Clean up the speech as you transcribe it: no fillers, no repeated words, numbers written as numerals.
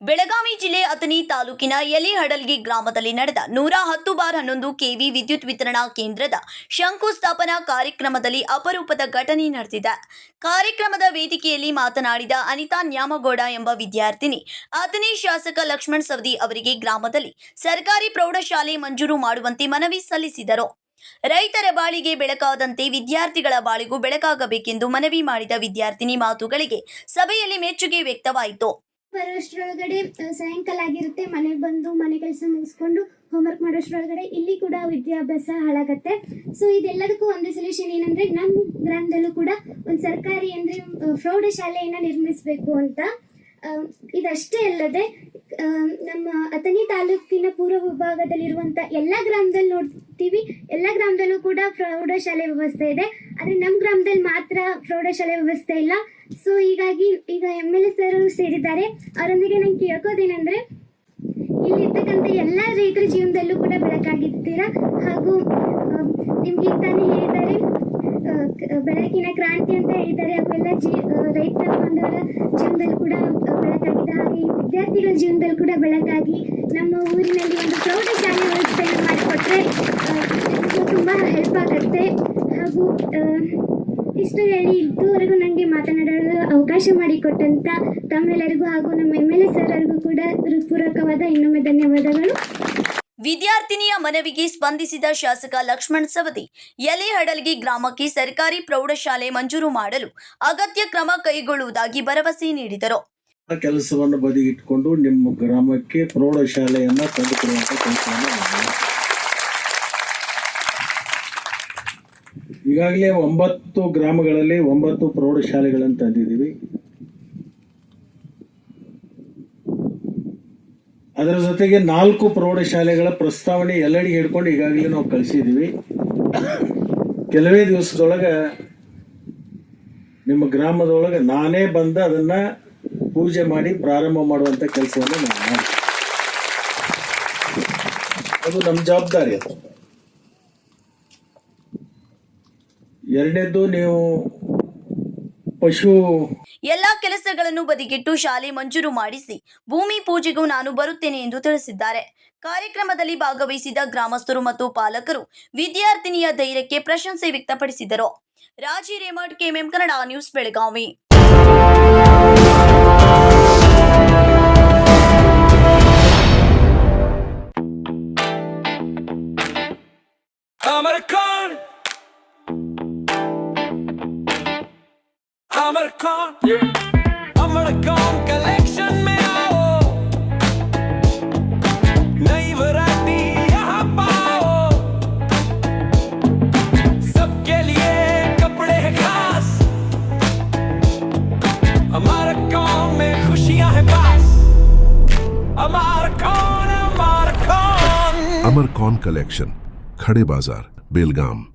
ಬೆಳಗಾವಿ ಜಿಲ್ಲೆ ಅಥಣಿ ತಾಲೂಕಿನ ಯಲಿಹಡಲ್ಗಿ ಗ್ರಾಮದಲ್ಲಿ ನಡೆದ 110/11 ಕೆವಿ ವಿದ್ಯುತ್ ವಿತರಣಾ ಕೇಂದ್ರದ ಶಂಕುಸ್ಥಾಪನಾ ಕಾರ್ಯಕ್ರಮದಲ್ಲಿ ಅಪರೂಪದ ಘಟನೆ ನಡೆದಿದೆ. ಕಾರ್ಯಕ್ರಮದ ವೇದಿಕೆಯಲ್ಲಿ ಮಾತನಾಡಿದ ಅನಿತಾ ನ್ಯಾಮಗೌಡ ಎಂಬ ವಿದ್ಯಾರ್ಥಿನಿ ಅಥಣಿ ಶಾಸಕ ಲಕ್ಷ್ಮಣ ಸವದಿ ಅವರಿಗೆ ಗ್ರಾಮದಲ್ಲಿ ಸರ್ಕಾರಿ ಪ್ರೌಢಶಾಲೆ ಮಂಜೂರು ಮಾಡುವಂತೆ ಮನವಿ ಸಲ್ಲಿಸಿದರು. ರೈತರ ಬಾಳಿಗೆ ಬೆಳಕಾದಂತೆ ವಿದ್ಯಾರ್ಥಿಗಳ ಬಾಳಿಗೂ ಬೆಳಕಾಗಬೇಕೆಂದು ಮನವಿ ಮಾಡಿದ ವಿದ್ಯಾರ್ಥಿನಿ ಮಾತುಗಳಿಗೆ ಸಭೆಯಲ್ಲಿ ಮೆಚ್ಚುಗೆ ವ್ಯಕ್ತವಾಯಿತು. ಬರೋಷ್ಟರೊಳಗಡೆ ಸಾಯಂಕಾಲ ಆಗಿರುತ್ತೆ. ಮನೆಗೆ ಬಂದು ಮನೆ ಕೆಲಸ ಮುಗಿಸ್ಕೊಂಡು ಹೋಮ್ವರ್ಕ್ ಮಾಡೋಷ್ಟರೊಳಗಡೆ ಇಲ್ಲಿ ಕೂಡ ವಿದ್ಯಾಭ್ಯಾಸ ಹಾಳಾಗತ್ತೆ. ಸೊ ಇದೆಲ್ಲದಕ್ಕೂ ಒಂದೇ ಸೊಲ್ಯೂಷನ್ ಏನಂದ್ರೆ ನಮ್ಮ ಗ್ರಾಮದಲ್ಲೂ ಕೂಡ ಒಂದು ಸರ್ಕಾರಿ ಅಂದ್ರೆ ಪ್ರೌಢಶಾಲೆಯನ್ನ ನಿರ್ಮಿಸಬೇಕು ಅಂತ. ಇದಷ್ಟೇ ಅಲ್ಲದೆ ನಮ್ಮ ಅಥಣಿ ತಾಲೂಕಿನ ಪೂರ್ವ ವಿಭಾಗದಲ್ಲಿರುವಂತ ಎಲ್ಲ ಗ್ರಾಮದಲ್ಲಿ ನೋಡ್ತೀವಿ, ಎಲ್ಲ ಗ್ರಾಮದಲ್ಲೂ ಕೂಡ ಪ್ರೌಢಶಾಲೆ ವ್ಯವಸ್ಥೆ ಇದೆ. ಆದ್ರೆ ನಮ್ಮ ಗ್ರಾಮದಲ್ಲಿ ಮಾತ್ರ ಪ್ರೌಢಶಾಲೆ ವ್ಯವಸ್ಥೆ ಇಲ್ಲ. ಸೊ ಹೀಗಾಗಿ ಈಗ MLA ಸರ್ ಸೇರಿದ್ದಾರೆ. ಅವರೊಂದಿಗೆ ನಂಗೆ ಕೇಳ್ಕೋದೇನೆಂದ್ರೆ, ಇಲ್ಲಿರ್ತಕ್ಕಂಥ ಎಲ್ಲ ರೈತರ ಜೀವನದಲ್ಲೂ ಕೂಡ ಬೆಳಕಾಗಿದ್ದೀರಾ. ಹಾಗೂ ನಿಮ್ಗೆ ಈಗ ತಾನೇ ಹೇಳಿದ್ದಾರೆ ಬೆಳಕಿನ ಕ್ರಾಂತಿ ಅಂತ ಹೇಳಿದ್ದಾರೆ. ಅವೆಲ್ಲ ರೈತ ಬಾಂಧವರ ಜೀವನದಲ್ಲಿ ಕೂಡ ಬೆಳಕಾಗಿದೆ. ಹಾಗೆ ವಿದ್ಯಾರ್ಥಿಗಳ ಜೀವನದಲ್ಲಿ ಕೂಡ ಬೆಳಕಾಗಿ ನಮ್ಮ ಊರಿನಲ್ಲಿ ಒಂದು ಪ್ರೌಢಶಾಲೆ ವ್ಯವಸ್ಥೆಯನ್ನು ಮಾಡಿಕೊಟ್ರೆ ತುಂಬಾ ಹೆಲ್ಪ್ ಆಗುತ್ತೆ. ಹಾಗೂ ಇಷ್ಟು ಹೇಳಿ ಇದುವರೆಗೂ ನನಗೆ ಮಾತನಾಡಲು ಅವಕಾಶ ಮಾಡಿಕೊಟ್ಟಂತ ತಮ್ಮೆಲ್ಲರಿಗೂ ಹಾಗೂ ನಮ್ಮ MLA ಸರ್ ಅವರಿಗೂ ಕೂಡ ಹೃತ್ಪೂರ್ವಕವಾದ ಇನ್ನೊಮ್ಮೆ ಧನ್ಯವಾದಗಳು. ವಿದ್ಯಾರ್ಥಿನಿಯ ಮನವಿಗೆ ಸ್ಪಂದಿಸಿದ ಶಾಸಕ ಲಕ್ಷ್ಮಣ ಸವದಿ ಯಲಿಹಡಲ್ಗಿ ಗ್ರಾಮಕ್ಕೆ ಸರ್ಕಾರಿ ಪ್ರೌಢಶಾಲೆ ಮಂಜೂರು ಮಾಡಲು ಅಗತ್ಯ ಕ್ರಮ ಕೈಗೊಳ್ಳುವುದಾಗಿ ಭರವಸೆ ನೀಡಿದರು. ಕೆಲಸವನ್ನು ಬದಿಗಿಟ್ಟುಕೊಂಡು ನಿಮ್ಮ ಗ್ರಾಮಕ್ಕೆ ಪ್ರೌಢಶಾಲೆಯನ್ನ ತಂದುಕೊಡುವಂತ ಕೆಲಸವನ್ನು ಮಾಡಿದೆ. ಈಗಾಗಲೇ 9 ಗ್ರಾಮಗಳಲ್ಲಿ 9 ಪ್ರೌಢಶಾಲೆಗಳನ್ನು ತಂದಿದ್ದೀವಿ. ಅದರ ಜೊತೆಗೆ 4 ಪ್ರೌಢಶಾಲೆಗಳ ಪ್ರಸ್ತಾವನೆ ಎಲ್ಲರಿಗೆ ಹಿಡ್ಕೊಂಡು ಈಗಾಗಲೇ ನಾವು ಕಳಿಸಿದ್ದೀವಿ. ಕೆಲವೇ ದಿವಸದೊಳಗೆ ನಿಮ್ಮ ಗ್ರಾಮದೊಳಗೆ ನಾನೇ ಬಂದು ಅದನ್ನ ಪೂಜೆ ಮಾಡಿ ಪ್ರಾರಂಭ ಮಾಡುವಂತ ಕೆಲಸವನ್ನು ನಾವು ಮಾಡ್ತೀವಿ. ಅದು ನಮ್ಮ ಜವಾಬ್ದಾರಿ. ಅದು ಎರಡನೇದ್ದು, ನೀವು ಎಲ್ಲಾ ಕೆಲಸಗಳನ್ನು ಬದಿಗಿಟ್ಟು ಶಾಲೆ ಮಂಜೂರು ಮಾಡಿಸಿ ಭೂಮಿ ಪೂಜೆಗೂ ನಾನು ಬರುತ್ತೇನೆ ಎಂದು ತಿಳಿಸಿದ್ದಾರೆ. ಕಾರ್ಯಕ್ರಮದಲ್ಲಿ ಭಾಗವಹಿಸಿದ ಗ್ರಾಮಸ್ಥರು ಮತ್ತು ಪಾಲಕರು ವಿದ್ಯಾರ್ಥಿನಿಯ ಧೈರ್ಯಕ್ಕೆ ಪ್ರಶಂಸೆ ವ್ಯಕ್ತಪಡಿಸಿದರು. Raji Remath, KMM Kannada news, Belagavi. अमरकॉन कलेक्शन में आओ, नई वैरायटी यहाँ पाओ, सबके लिए कपड़े हैं खास, अमरकॉन में खुशियाँ हैं पास, अमरकॉन। अमरकॉन कलेक्शन, खड़े बाजार, बेलगाम।